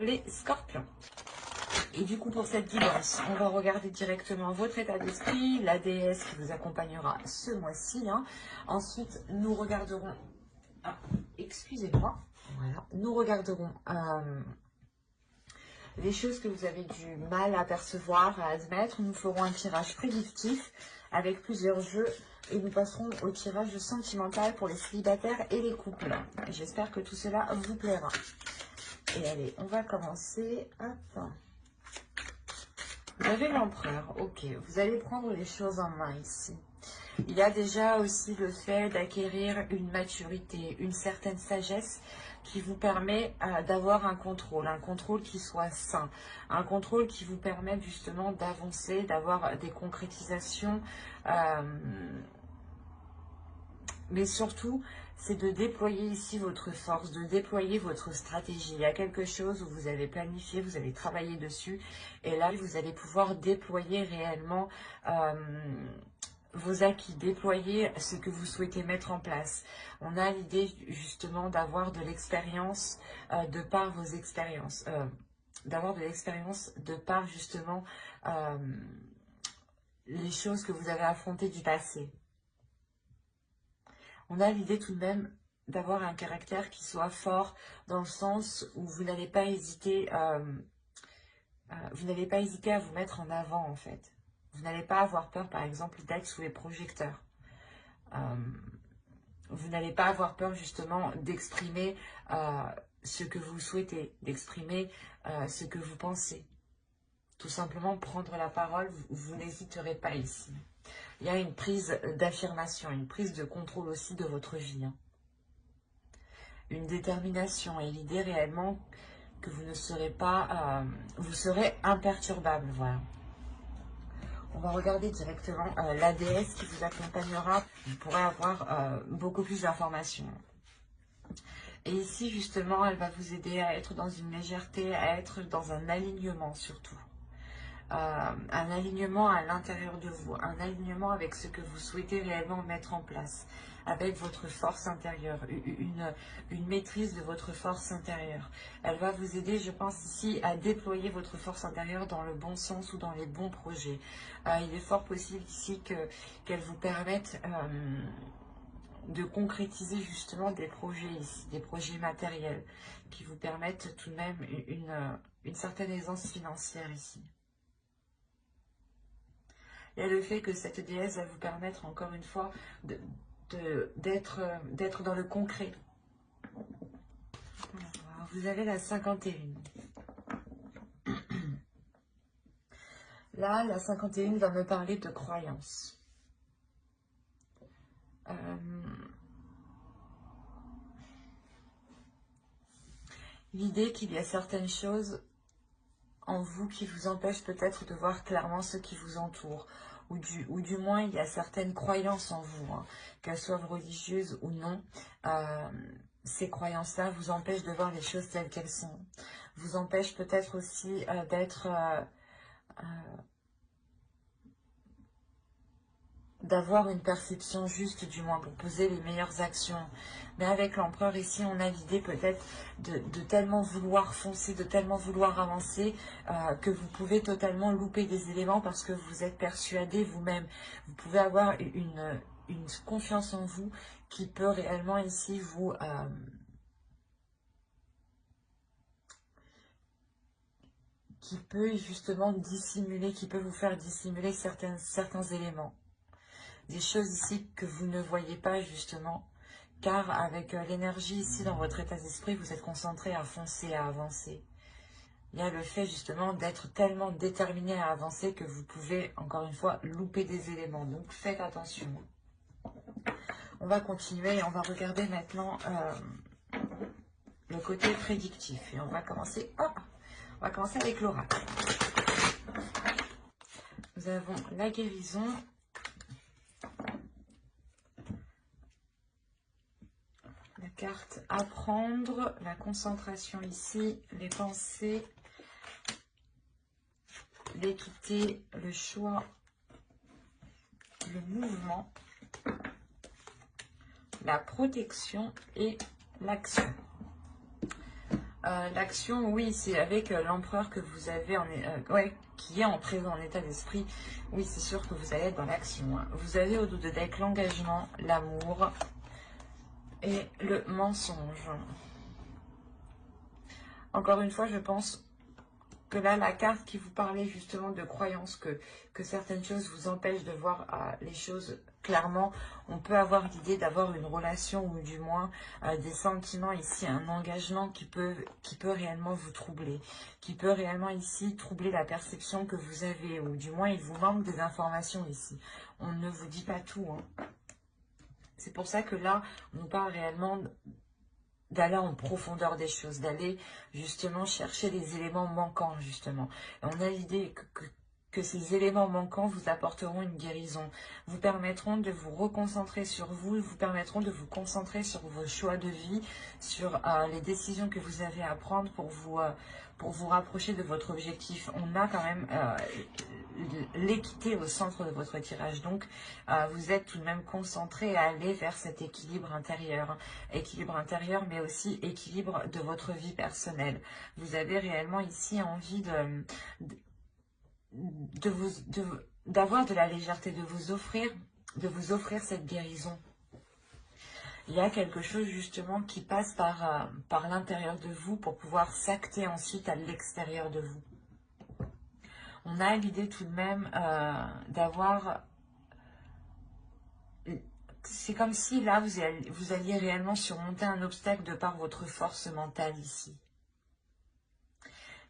les scorpions. Et du coup, pour cette guidance, on va regarder directement votre état d'esprit, la déesse qui vous accompagnera ce mois-ci. Ensuite, nous regarderons... Ah, excusez-moi. Voilà. Nous regarderons les choses que vous avez du mal à percevoir, à admettre. Nous ferons un tirage prédictif avec plusieurs jeux. Et nous passerons au tirage sentimental pour les célibataires et les couples. J'espère que tout cela vous plaira. Et allez, on va commencer. Hop. Vous avez l'empereur, ok. Vous allez prendre les choses en main ici. Il y a déjà aussi le fait d'acquérir une maturité, une certaine sagesse qui vous permet d'avoir un contrôle qui soit sain, un contrôle qui vous permet justement d'avancer, d'avoir des concrétisations, mais surtout, c'est de déployer ici votre force, de déployer votre stratégie. Il y a quelque chose où vous avez planifié, vous avez travaillé dessus. Et là, vous allez pouvoir déployer réellement vos acquis, déployer ce que vous souhaitez mettre en place. On a l'idée justement d'avoir de l'expérience de par vos expériences. D'avoir de l'expérience de par justement les choses que vous avez affrontées du passé. On a l'idée tout de même d'avoir un caractère qui soit fort dans le sens où vous n'allez pas hésiter, à vous mettre en avant en fait. Vous n'allez pas avoir peur par exemple d'être sous les projecteurs. Vous n'allez pas avoir peur justement d'exprimer ce que vous souhaitez, d'exprimer ce que vous pensez. Tout simplement prendre la parole, vous n'hésiterez pas ici. Il y a une prise d'affirmation, une prise de contrôle aussi de votre vie. Une détermination et l'idée réellement que vous ne serez pas, vous serez imperturbable, voilà. On va regarder directement la déesse qui vous accompagnera. Vous pourrez avoir beaucoup plus d'informations. Et ici, justement, elle va vous aider à être dans une légèreté, à être dans un alignement surtout. Un alignement à l'intérieur de vous, un alignement avec ce que vous souhaitez réellement mettre en place, avec votre force intérieure, une maîtrise de votre force intérieure. Elle va vous aider, je pense ici, à déployer votre force intérieure dans le bon sens ou dans les bons projets. Il est fort possible ici qu'elle vous permette de concrétiser justement des projets ici, des projets matériels, qui vous permettent tout de même une certaine aisance financière ici. Il y a le fait que cette déesse va vous permettre encore une fois d'être dans le concret. Alors, vous avez la 51. Là, la 51 va me parler de croyance. L'idée qu'il y a certaines choses en vous qui vous empêchent peut-être de voir clairement ce qui vous entoure. Ou du moins, il y a certaines croyances en vous, qu'elles soient religieuses ou non. Ces croyances-là vous empêchent de voir les choses telles qu'elles sont. Vous empêchent peut-être aussi d'avoir une perception juste, du moins, pour poser les meilleures actions. Mais avec l'empereur, ici, on a l'idée peut-être de tellement vouloir foncer, de tellement vouloir avancer, que vous pouvez totalement louper des éléments parce que vous êtes persuadé vous-même. Vous pouvez avoir une confiance en vous qui peut réellement ici vous... qui peut justement dissimuler, qui peut vous faire dissimuler certains éléments. Des choses ici que vous ne voyez pas justement, car avec l'énergie ici dans votre état d'esprit, vous êtes concentré à foncer, à avancer. Il y a le fait justement d'être tellement déterminé à avancer que vous pouvez, encore une fois, louper des éléments. Donc faites attention. On va continuer et on va regarder maintenant le côté prédictif. Et on va commencer, on va commencer avec l'oracle. Nous avons la guérison. La carte apprendre, la concentration ici, les pensées, l'équité, le choix, le mouvement, la protection et l'action. L'action, oui, c'est avec l'empereur que vous avez, ouais, qui est entré en état d'esprit. Oui, c'est sûr que vous allez être dans l'action, hein. Vous avez au dos de deck l'engagement, l'amour et le mensonge. Encore une fois, je pense que là, la carte qui vous parlait justement de croyance, que certaines choses vous empêchent de voir les choses clairement, on peut avoir l'idée d'avoir une relation ou du moins des sentiments ici, un engagement qui peut réellement vous troubler, qui peut réellement ici troubler la perception que vous avez, ou du moins il vous manque des informations ici. On ne vous dit pas tout, hein. C'est pour ça que là, on parle réellement d'aller en profondeur des choses, d'aller justement chercher les éléments manquants, justement. Et on a l'idée que ces éléments manquants vous apporteront une guérison, vous permettront de vous reconcentrer sur vous, vous permettront de vous concentrer sur vos choix de vie, sur les décisions que vous avez à prendre pour vous rapprocher de votre objectif. On a quand même l'équité au centre de votre tirage, donc vous êtes tout de même concentré à aller vers cet équilibre intérieur, mais aussi équilibre de votre vie personnelle. Vous avez réellement ici envie d'avoir de la légèreté, de vous offrir cette guérison. Il y a quelque chose justement qui passe par l'intérieur de vous pour pouvoir s'acter ensuite à l'extérieur de vous. On a l'idée tout de même d'avoir... C'est comme si là, vous alliez réellement surmonter un obstacle de par votre force mentale ici.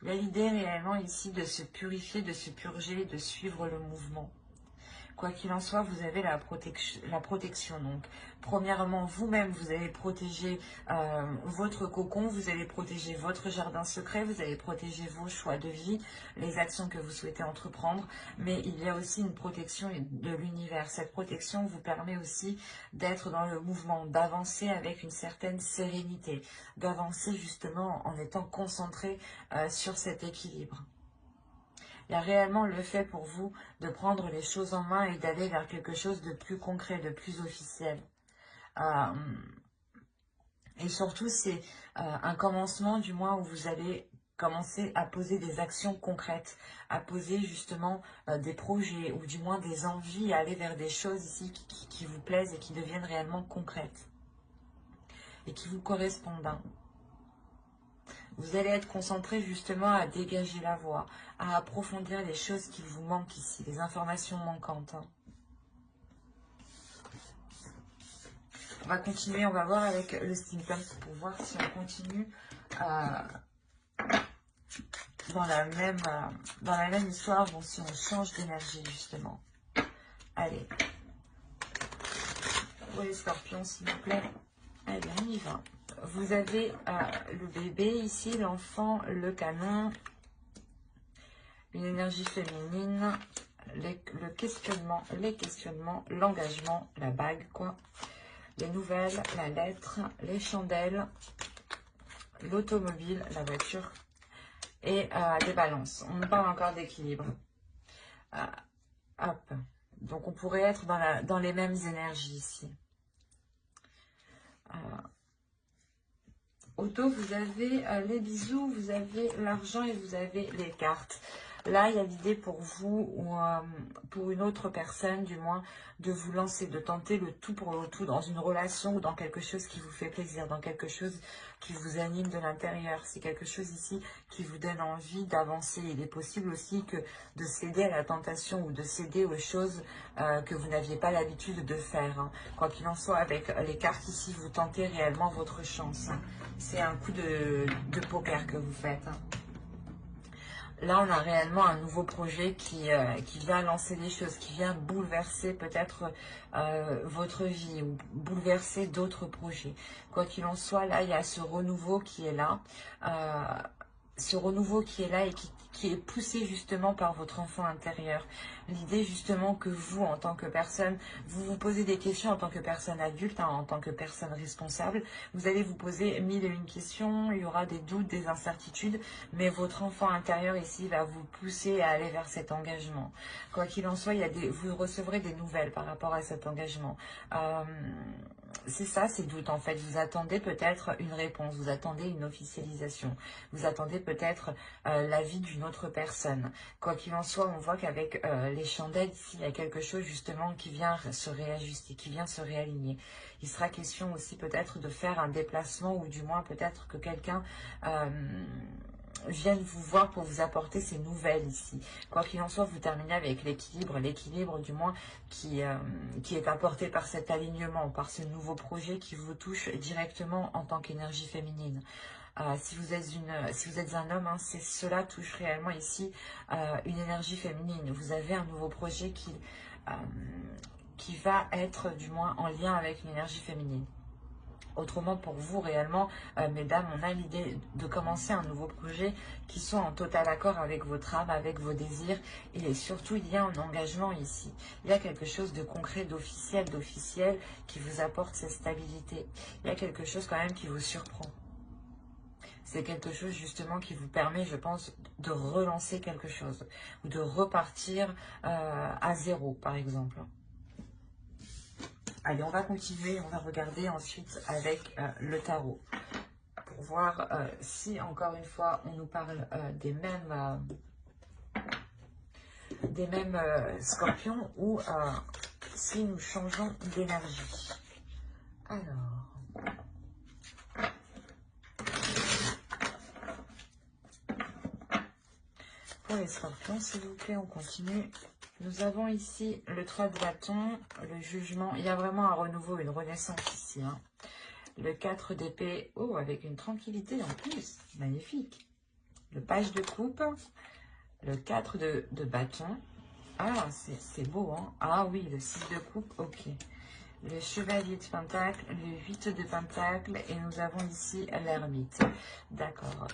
Il y a l'idée réellement ici de se purifier, de se purger, de suivre le mouvement. Quoi qu'il en soit, vous avez la protection. Donc, premièrement, vous-même, vous allez protéger votre cocon, vous allez protéger votre jardin secret, vous allez protéger vos choix de vie, les actions que vous souhaitez entreprendre. Mais il y a aussi une protection de l'univers. Cette protection vous permet aussi d'être dans le mouvement, d'avancer avec une certaine sérénité, d'avancer justement en étant concentré sur cet équilibre. Il y a réellement le fait pour vous de prendre les choses en main et d'aller vers quelque chose de plus concret, de plus officiel. Et surtout, c'est un commencement du moins où vous allez commencer à poser des actions concrètes, à poser justement des projets ou du moins des envies, à aller vers des choses ici qui vous plaisent et qui deviennent réellement concrètes et qui vous correspondent, hein. Vous allez être concentré justement à dégager la voie, à approfondir les choses qui vous manquent ici, les informations manquantes, hein. On va continuer, on va voir avec le steampunk pour voir si on continue dans la même histoire, bon, si on change d'énergie justement. Allez. Pour les scorpions, s'il vous plaît. Allez, on y va. Vous avez le bébé ici, l'enfant, le canon, une énergie féminine, le questionnement, les questionnements, l'engagement, la bague, quoi. Les nouvelles, la lettre, les chandelles, l'automobile, la voiture et des balances. On nous parle encore d'équilibre. Hop. Donc on pourrait être dans les mêmes énergies ici. Auto, vous avez les bisous, vous avez l'argent et vous avez les cartes. Là, il y a l'idée pour vous ou pour une autre personne, du moins, de vous lancer, de tenter le tout pour le tout dans une relation ou dans quelque chose qui vous fait plaisir, dans quelque chose qui vous anime de l'intérieur. C'est quelque chose ici qui vous donne envie d'avancer. Il est possible aussi que de céder à la tentation ou de céder aux choses que vous n'aviez pas l'habitude de faire, hein. Quoi qu'il en soit, avec les cartes ici, vous tentez réellement votre chance, hein. C'est un coup de poker que vous faites, hein. Là, on a réellement un nouveau projet qui vient lancer des choses, qui vient bouleverser peut-être votre vie ou bouleverser d'autres projets. Quoi qu'il en soit, là, il y a ce renouveau qui est là. Ce renouveau qui est là et qui qui est poussé justement par votre enfant intérieur. L'idée justement que vous, en tant que personne, vous vous posez des questions en tant que personne adulte, hein, en tant que personne responsable. Vous allez vous poser mille et une questions, il y aura des doutes, des incertitudes, mais votre enfant intérieur ici va vous pousser à aller vers cet engagement. Quoi qu'il en soit, vous recevrez des nouvelles par rapport à cet engagement. C'est ça, ces doutes en fait. Vous attendez peut-être une réponse, vous attendez une officialisation, vous attendez peut-être l'avis d'une autre personne. Quoi qu'il en soit, on voit qu'avec les chandelles ici, il y a quelque chose justement qui vient se réajuster, qui vient se réaligner. Il sera question aussi peut-être de faire un déplacement ou du moins peut-être que quelqu'un vienne vous voir pour vous apporter ces nouvelles ici. Quoi qu'il en soit, vous terminez avec l'équilibre du moins qui est apporté par cet alignement, par ce nouveau projet qui vous touche directement en tant qu'énergie féminine. Si vous êtes un homme, hein, cela touche réellement ici une énergie féminine. Vous avez un nouveau projet qui va être du moins en lien avec une énergie féminine. Autrement, pour vous, réellement, mesdames, on a l'idée de commencer un nouveau projet qui soit en total accord avec votre âme, avec vos désirs. Et surtout, il y a un engagement ici. Il y a quelque chose de concret, d'officiel, qui vous apporte cette stabilité. Il y a quelque chose quand même qui vous surprend. C'est quelque chose justement qui vous permet, je pense, de relancer quelque chose. Ou de repartir à zéro, par exemple. Allez, on va continuer, on va regarder ensuite avec le tarot. Pour voir si, encore une fois, on nous parle des mêmes scorpions ou si nous changeons d'énergie. Alors, pour les scorpions, s'il vous plaît, on continue. Nous avons ici le 3 de bâton, le jugement. Il y a vraiment un renouveau, une renaissance ici. Hein. Le 4 d'épée, oh, avec une tranquillité en plus. Magnifique. Le page de coupe, le 4 de bâton. Ah, c'est beau, hein. Ah oui, le 6 de coupe, ok. Le chevalier de pentacle, le 8 de pentacle, et nous avons ici l'ermite. D'accord.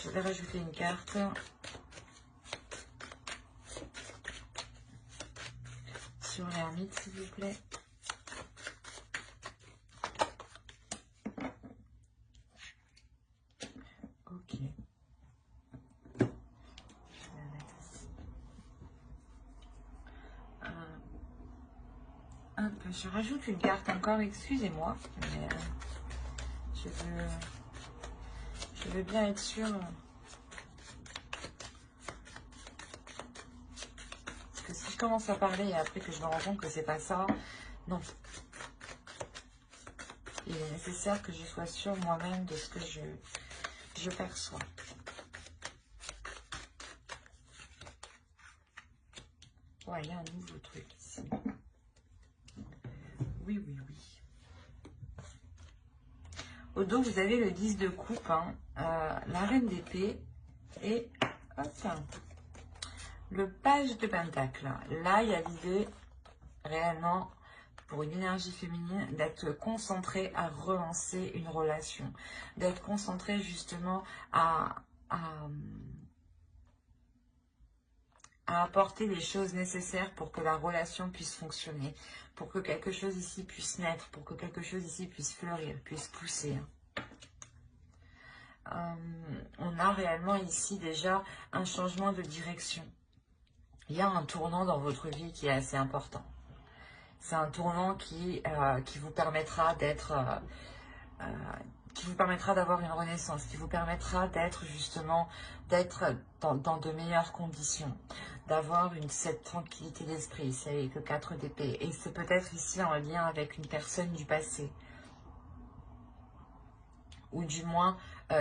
Je vais rajouter une carte. Sur l'ermite, s'il vous plaît. Ok. Je rajoute une carte encore, excusez-moi, mais je veux bien être sûre. Parce que si je commence à parler et après que je me rends compte que c'est pas ça, non. Il est nécessaire que je sois sûre moi-même de ce que je perçois. Ouais, il y a un nouveau truc ici. Oui, oui, oui. Au dos, vous avez le 10 de coupe, hein, la reine d'épée et hop, le page de pentacle. Là, il y a l'idée réellement pour une énergie féminine d'être concentré à relancer une relation, d'être concentré justement à apporter les choses nécessaires pour que la relation puisse fonctionner, pour que quelque chose ici puisse naître, pour que quelque chose ici puisse fleurir, puisse pousser. On a réellement ici déjà un changement de direction. Il y a un tournant dans votre vie qui est assez important. C'est un tournant qui vous permettra d'être... qui vous permettra d'avoir une renaissance, qui vous permettra d'être justement, dans de meilleures conditions, d'avoir cette tranquillité d'esprit, c'est avec le 4 d'épée. Et c'est peut-être ici en lien avec une personne du passé, ou du moins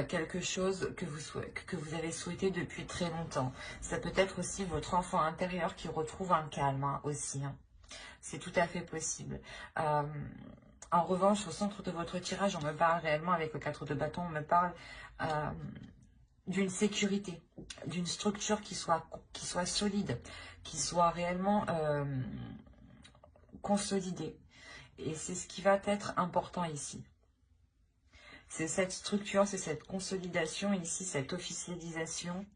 quelque chose que vous avez souhaité depuis très longtemps. Ça peut être aussi votre enfant intérieur qui retrouve un calme hein, aussi. Hein. C'est tout à fait possible. En revanche, au centre de votre tirage, on me parle réellement, avec le 4 de bâton, on me parle d'une sécurité, d'une structure qui soit solide, qui soit réellement consolidée. Et c'est ce qui va être important ici. C'est cette structure, c'est cette consolidation ici, cette officialisation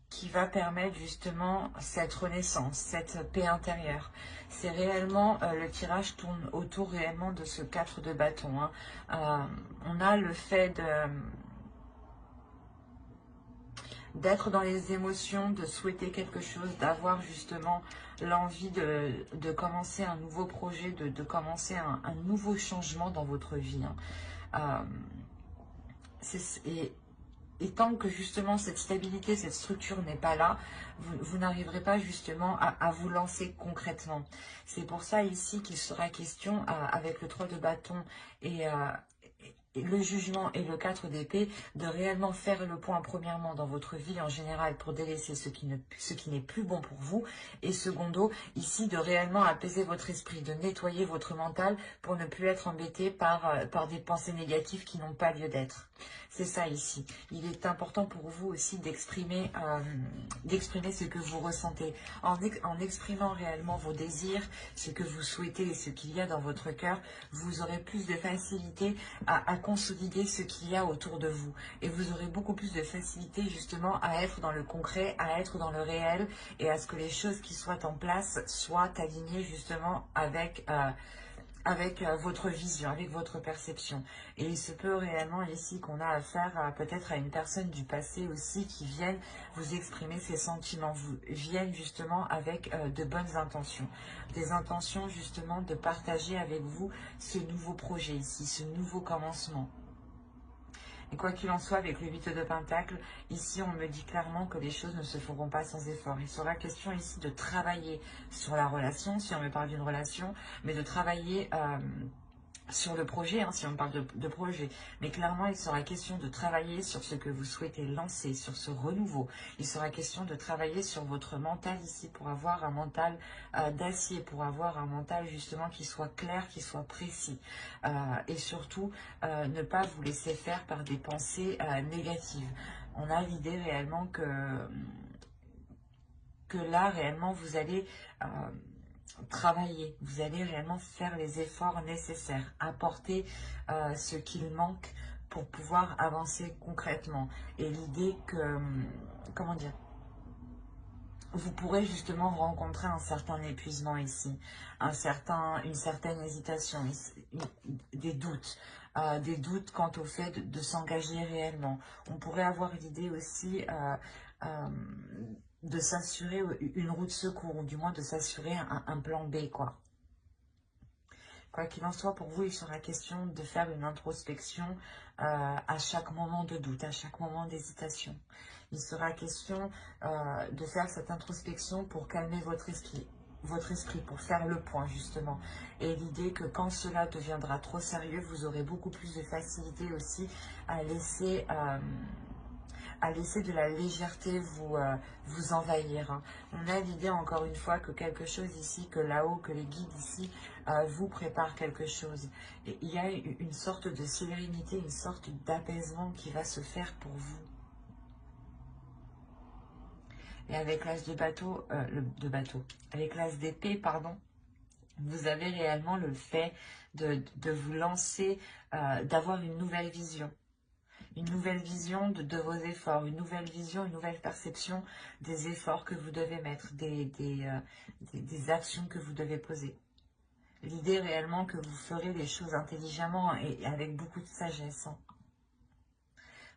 qui va permettre justement cette renaissance, cette paix intérieure. C'est réellement, le tirage tourne autour réellement de ce 4 de bâton. Hein. On a le fait d'être dans les émotions, de souhaiter quelque chose, d'avoir justement l'envie de commencer un nouveau projet, de commencer un nouveau changement dans votre vie. Hein. Et tant que justement cette stabilité, cette structure n'est pas là, vous n'arriverez pas justement à vous lancer concrètement. C'est pour ça ici qu'il sera question, avec le 3 de bâton et le jugement et le 4 d'épée, de réellement faire le point premièrement dans votre vie en général pour délaisser ce qui n'est plus bon pour vous, et secondo, ici de réellement apaiser votre esprit, de nettoyer votre mental pour ne plus être embêté par des pensées négatives qui n'ont pas lieu d'être. C'est ça ici. Il est important pour vous aussi d'exprimer ce que vous ressentez. En exprimant réellement vos désirs, ce que vous souhaitez et ce qu'il y a dans votre cœur, vous aurez plus de facilité à consolider ce qu'il y a autour de vous. Et vous aurez beaucoup plus de facilité justement à être dans le concret, à être dans le réel et à ce que les choses qui soient en place soient alignées justement avec votre vision, avec votre perception. Et il se peut réellement ici qu'on a affaire peut-être à une personne du passé aussi qui vienne vous exprimer ses sentiments, viennent justement avec de bonnes intentions. Des intentions justement de partager avec vous ce nouveau projet ici, ce nouveau commencement. Et quoi qu'il en soit, avec le 8 de Pentacle, ici on me dit clairement que les choses ne se feront pas sans effort. Il sera question ici de travailler sur la relation, si on me parle d'une relation, mais de travailler sur le projet, hein, si on parle de projet. Mais clairement, il sera question de travailler sur ce que vous souhaitez lancer, sur ce renouveau. Il sera question de travailler sur votre mental ici pour avoir un mental d'acier, pour avoir un mental justement qui soit clair, qui soit précis. Et surtout, ne pas vous laisser faire par des pensées négatives. On a l'idée réellement que là, réellement, vous allez travailler, vous allez réellement faire les efforts nécessaires, apporter ce qu'il manque pour pouvoir avancer concrètement. Et l'idée que, comment dire, vous pourrez justement rencontrer un certain épuisement ici, une certaine hésitation, des doutes. Des doutes quant au fait de s'engager réellement. On pourrait avoir l'idée aussi de s'assurer une roue de secours, ou du moins de s'assurer un plan B, quoi. Quoi qu'il en soit, pour vous, il sera question de faire une introspection à chaque moment de doute, à chaque moment d'hésitation. Il sera question de faire cette introspection pour calmer votre esprit, pour faire le point justement. Et l'idée que quand cela deviendra trop sérieux, vous aurez beaucoup plus de facilité aussi à laisser de la légèreté vous envahir. Hein. On a l'idée encore une fois que quelque chose ici, que là-haut, que les guides ici vous préparent quelque chose. Et il y a une sorte de sérénité, une sorte d'apaisement qui va se faire pour vous. Et avec l'as avec l'as d'épée, pardon, vous avez réellement le fait de vous lancer, d'avoir une nouvelle vision. Une nouvelle vision de vos efforts, une nouvelle vision, une nouvelle perception des efforts que vous devez mettre, des actions que vous devez poser. L'idée réellement que vous ferez les choses intelligemment et avec beaucoup de sagesse. Hein.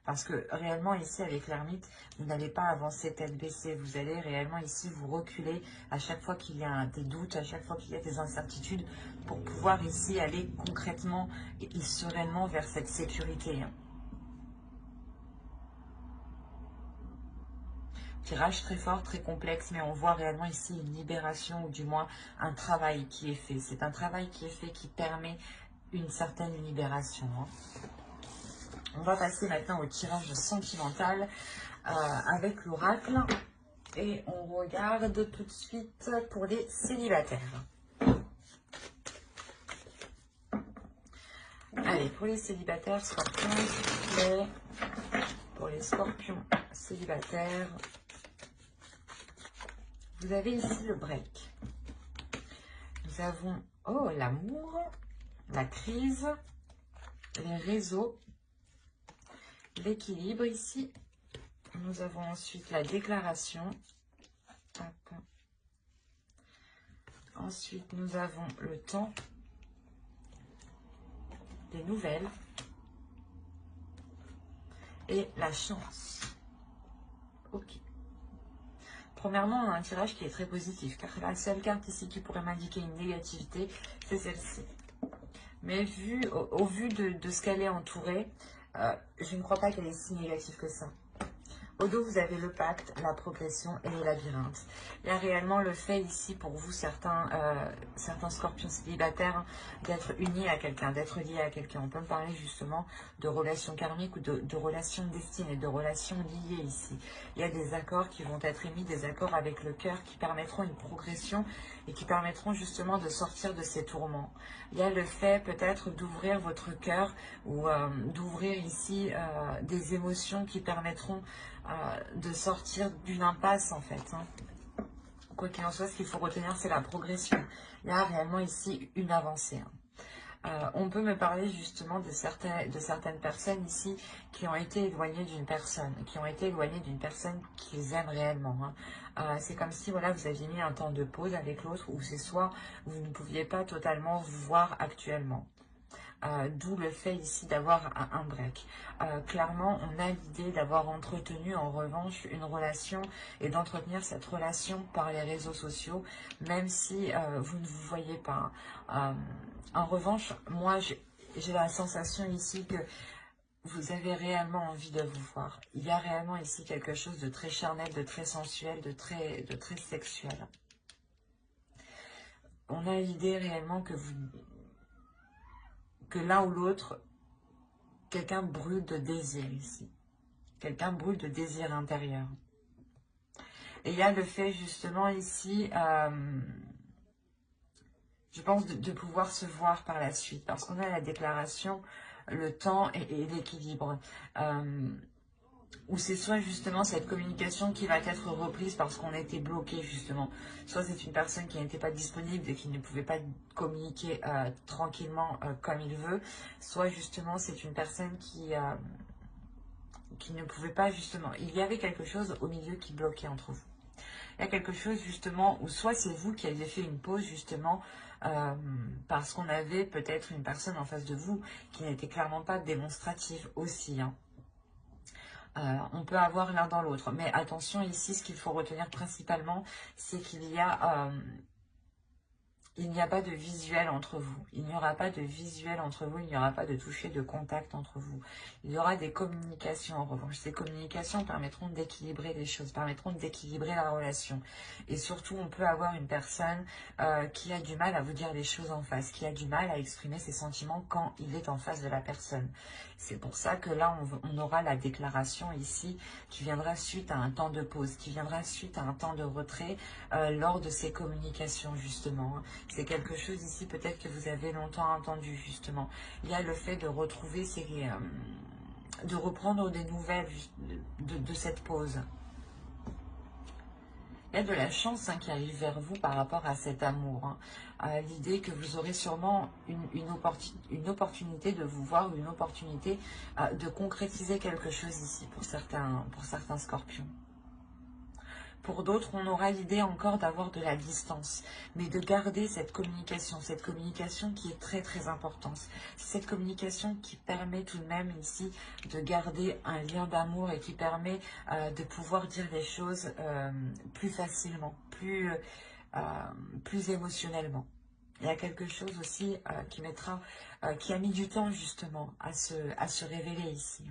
Parce que réellement ici avec l'ermite, vous n'allez pas avancer tête baissée, vous allez réellement ici vous reculer à chaque fois qu'il y a des doutes, à chaque fois qu'il y a des incertitudes, pour pouvoir ici aller concrètement et sereinement vers cette sécurité. Hein. Tirage très fort, très complexe, mais on voit réellement ici une libération ou du moins un travail qui est fait. C'est un travail qui est fait qui permet une certaine libération. Hein. On va passer maintenant au tirage sentimental avec l'oracle et on regarde tout de suite pour les célibataires. Allez, pour les célibataires, scorpions, s'il vous plaît. Pour les scorpions célibataires, vous avez ici le break. Nous avons, oh, l'amour, la crise, les réseaux, l'équilibre ici. Nous avons ensuite la déclaration. Hop. Ensuite, nous avons le temps des nouvelles et la chance. Ok. Premièrement, on a un tirage qui est très positif, car la seule carte ici qui pourrait m'indiquer une négativité, c'est celle-ci. Mais au vu de ce qu'elle est entourée, je ne crois pas qu'elle est si négative que ça. Au dos, vous avez le pacte, la progression et les labyrinthes. Il y a réellement le fait ici pour vous, certains scorpions célibataires, hein, d'être unis à quelqu'un, d'être liés à quelqu'un. On peut me parler justement de relations karmiques ou de relations destinées, de relations liées ici. Il y a des accords qui vont être émis, des accords avec le cœur qui permettront une progression et qui permettront justement de sortir de ces tourments. Il y a le fait peut-être d'ouvrir votre cœur ou d'ouvrir ici des émotions qui permettront de sortir d'une impasse en fait. Hein. Quoi qu'il en soit, ce qu'il faut retenir, c'est la progression. Il y a réellement ici une avancée. Hein. On peut me parler justement de certaines personnes ici qui ont été éloignées d'une personne, qu'ils aiment réellement. Hein. C'est comme si voilà, vous aviez mis un temps de pause avec l'autre, ou c'est soit vous ne pouviez pas totalement vous voir actuellement. D'où le fait ici d'avoir un break. Clairement, on a l'idée d'avoir entretenu en revanche une relation et d'entretenir cette relation par les réseaux sociaux, même si vous ne vous voyez pas. En revanche, moi, j'ai la sensation ici que vous avez réellement envie de vous voir. Il y a réellement ici quelque chose de très charnel, de très sensuel, de très sexuel. On a l'idée réellement que l'un ou l'autre, quelqu'un brûle de désir ici. Quelqu'un brûle de désir intérieur. Et il y a le fait justement ici, je pense, de pouvoir se voir par la suite. Parce qu'on a la déclaration, le temps et l'équilibre. Où c'est soit justement cette communication qui va être reprise parce qu'on a été bloqué justement. Soit c'est une personne qui n'était pas disponible et qui ne pouvait pas communiquer tranquillement comme il veut. Soit justement c'est une personne qui ne pouvait pas justement. Il y avait quelque chose au milieu qui bloquait entre vous. Il y a quelque chose justement où soit c'est vous qui aviez fait une pause justement parce qu'on avait peut-être une personne en face de vous qui n'était clairement pas démonstrative aussi. Hein. On peut avoir l'un dans l'autre. Mais attention ici, ce qu'il faut retenir principalement, c'est qu'il y a... il n'y a pas de visuel entre vous. Il n'y aura pas de visuel entre vous. Il n'y aura pas de toucher, de contact entre vous. Il y aura des communications en revanche. Ces communications permettront d'équilibrer les choses, permettront d'équilibrer la relation. Et surtout, on peut avoir une personne qui a du mal à vous dire les choses en face, qui a du mal à exprimer ses sentiments quand il est en face de la personne. C'est pour ça que là, on aura la déclaration ici qui viendra suite à un temps de pause, qui viendra suite à un temps de retrait lors de ces communications justement. C'est quelque chose ici peut-être que vous avez longtemps entendu justement. Il y a le fait de retrouver de reprendre des nouvelles de cette pause. Il y a de la chance qui arrive vers vous par rapport à cet amour. Hein. L'idée que vous aurez sûrement une opportunité de vous voir, une opportunité de concrétiser quelque chose ici pour certains scorpions. Pour d'autres, on aura l'idée encore d'avoir de la distance, mais de garder cette communication qui est très très importante. C'est cette communication qui permet tout de même ici de garder un lien d'amour et qui permet de pouvoir dire les choses plus facilement, plus émotionnellement. Il y a quelque chose aussi qui a mis du temps justement à se révéler ici.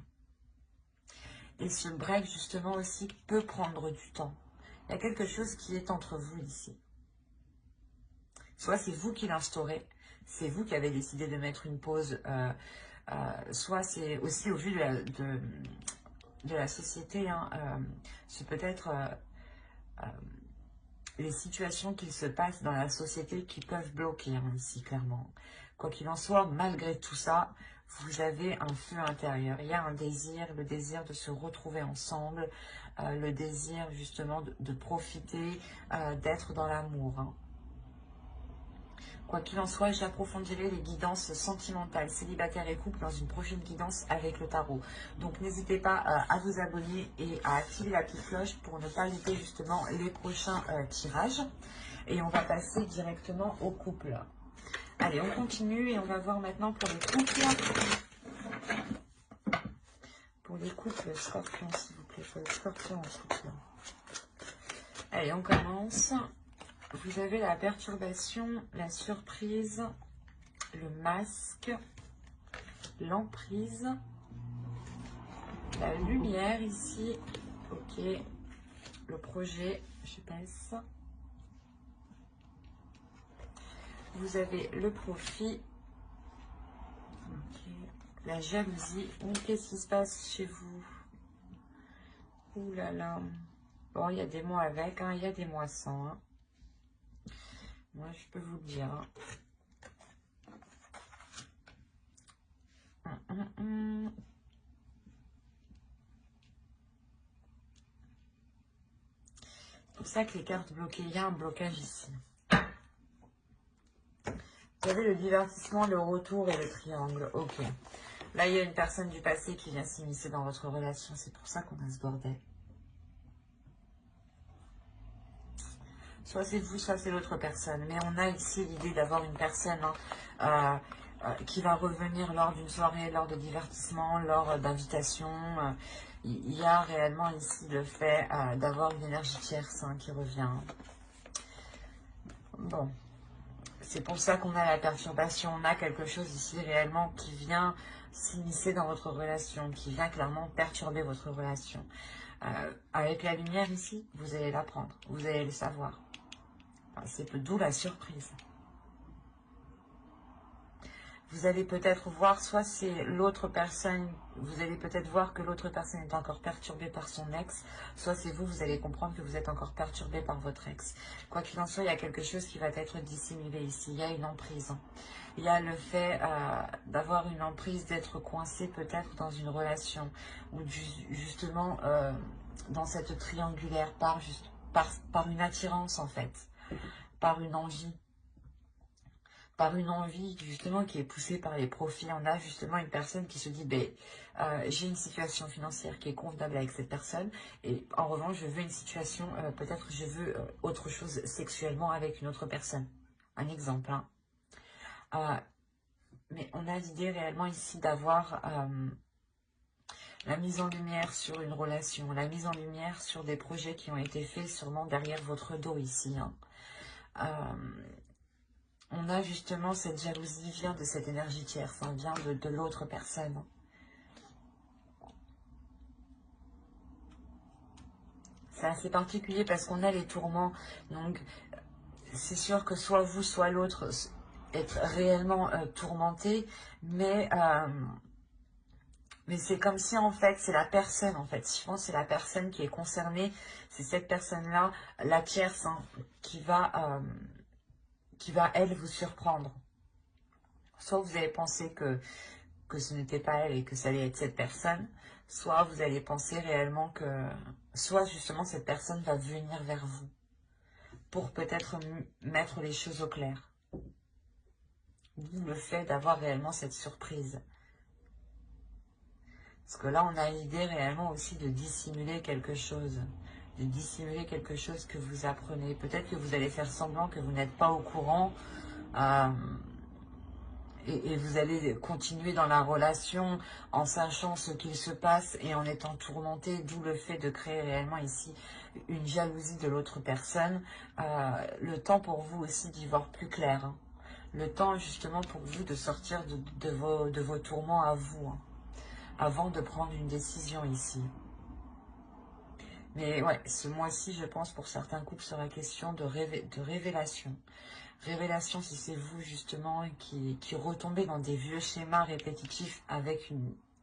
Et ce break justement aussi peut prendre du temps. Il y a quelque chose qui est entre vous ici. Soit c'est vous qui l'instaurez, c'est vous qui avez décidé de mettre une pause, soit c'est aussi au vu de la société, hein, c'est peut-être les situations qui se passent dans la société qui peuvent bloquer hein, ici, clairement. Quoi qu'il en soit, malgré tout ça, vous avez un feu intérieur. Il y a un désir, le désir de se retrouver ensemble, le désir justement de profiter, d'être dans l'amour. Hein. Quoi qu'il en soit, j'approfondirai les guidances sentimentales, célibataires et couples dans une prochaine guidance avec le tarot. Donc n'hésitez pas à vous abonner et à activer la petite cloche pour ne pas louper justement les prochains tirages. Et on va passer directement au couple. Allez, on continue et on va voir maintenant pour les couples. Pour les couples scorpions, s'il vous plaît. Pour les scorpions en couple. Allez, on commence. Vous avez la perturbation, la surprise, le masque, l'emprise, la lumière ici. Ok. Le projet, je passe. Vous avez le profit. Ok. La jalousie. Qu'est-ce qui se passe chez vous? Ouh là là. Bon, il y a des mois avec, hein, il y a des mois sans. Hein. Moi, je peux vous le dire. Hein. C'est pour ça que les cartes bloquées, il y a un blocage ici. Vous avez le divertissement, le retour et le triangle. Ok. Là, il y a une personne du passé qui vient s'immiscer dans votre relation. C'est pour ça qu'on a ce bordel. Soit c'est vous, soit c'est l'autre personne. Mais on a ici l'idée d'avoir une personne qui va revenir lors d'une soirée, lors de divertissement, lors d'invitation. Il y a réellement ici le fait d'avoir une énergie tierce qui revient. Bon. C'est pour ça qu'on a la perturbation. On a quelque chose ici réellement qui vient s'immiscer dans votre relation, qui vient clairement perturber votre relation. Avec la lumière ici, vous allez l'apprendre, vous allez le savoir. C'est d'où la surprise. Vous allez peut-être voir, soit c'est l'autre personne, vous allez peut-être voir que l'autre personne est encore perturbée par son ex, soit c'est vous, vous allez comprendre que vous êtes encore perturbé par votre ex. Quoi qu'il en soit, il y a quelque chose qui va être dissimulé ici, il y a une emprise. Il y a le fait d'avoir une emprise, d'être coincé peut-être dans une relation, ou justement dans cette triangulaire, par une attirance en fait, par une envie. Par une envie justement qui est poussée par les profits. On a justement une personne qui se dit j'ai une situation financière qui est convenable avec cette personne et en revanche je veux une situation, peut-être je veux autre chose sexuellement avec une autre personne. Un exemple. Mais on a l'idée réellement ici d'avoir la mise en lumière sur une relation, la mise en lumière sur des projets qui ont été faits sûrement derrière votre dos ici. On a justement cette jalousie vient de cette énergie tierce, vient de l'autre personne. C'est assez particulier parce qu'on a les tourments. Donc, c'est sûr que soit vous, soit l'autre êtes réellement tourmenté. Mais c'est comme si, en fait, c'est la personne, en fait. Je pense que c'est la personne qui est concernée. C'est cette personne-là, la tierce, qui va, elle, vous surprendre. Soit vous avez pensé que ce n'était pas elle et que ça allait être cette personne, soit vous allez penser réellement que, soit justement cette personne va venir vers vous pour peut-être mettre les choses au clair. D'où le fait d'avoir réellement cette surprise. Parce que là, on a l'idée réellement aussi de dissimuler quelque chose. De dissimuler quelque chose que vous apprenez. Peut-être que vous allez faire semblant que vous n'êtes pas au courant. Et vous allez continuer dans la relation en sachant ce qu'il se passe et en étant tourmenté, d'où le fait de créer réellement ici une jalousie de l'autre personne. Le temps pour vous aussi d'y voir plus clair. Le temps justement pour vous de sortir de vos tourments à vous, avant de prendre une décision ici. Mais ouais, ce mois-ci, je pense, pour certains couples, sera question de révélation. Révélation, si c'est vous, justement, qui retombez dans des vieux schémas répétitifs avec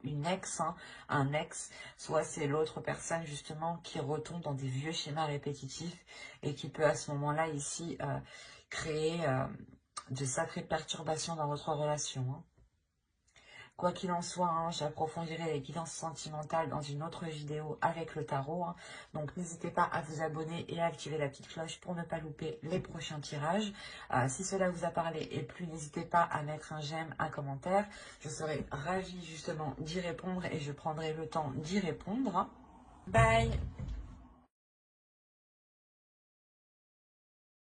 une ex, un ex, soit c'est l'autre personne, justement, qui retombe dans des vieux schémas répétitifs et qui peut, à ce moment-là, ici, créer de sacrées perturbations dans votre relation. Quoi qu'il en soit, hein, j'approfondirai les guidances sentimentales dans une autre vidéo avec le tarot. Hein. Donc n'hésitez pas à vous abonner et à activer la petite cloche pour ne pas louper les prochains tirages. Si cela vous a parlé et plu, n'hésitez pas à mettre un j'aime, un commentaire. Je serai ravie justement d'y répondre et je prendrai le temps d'y répondre. Bye!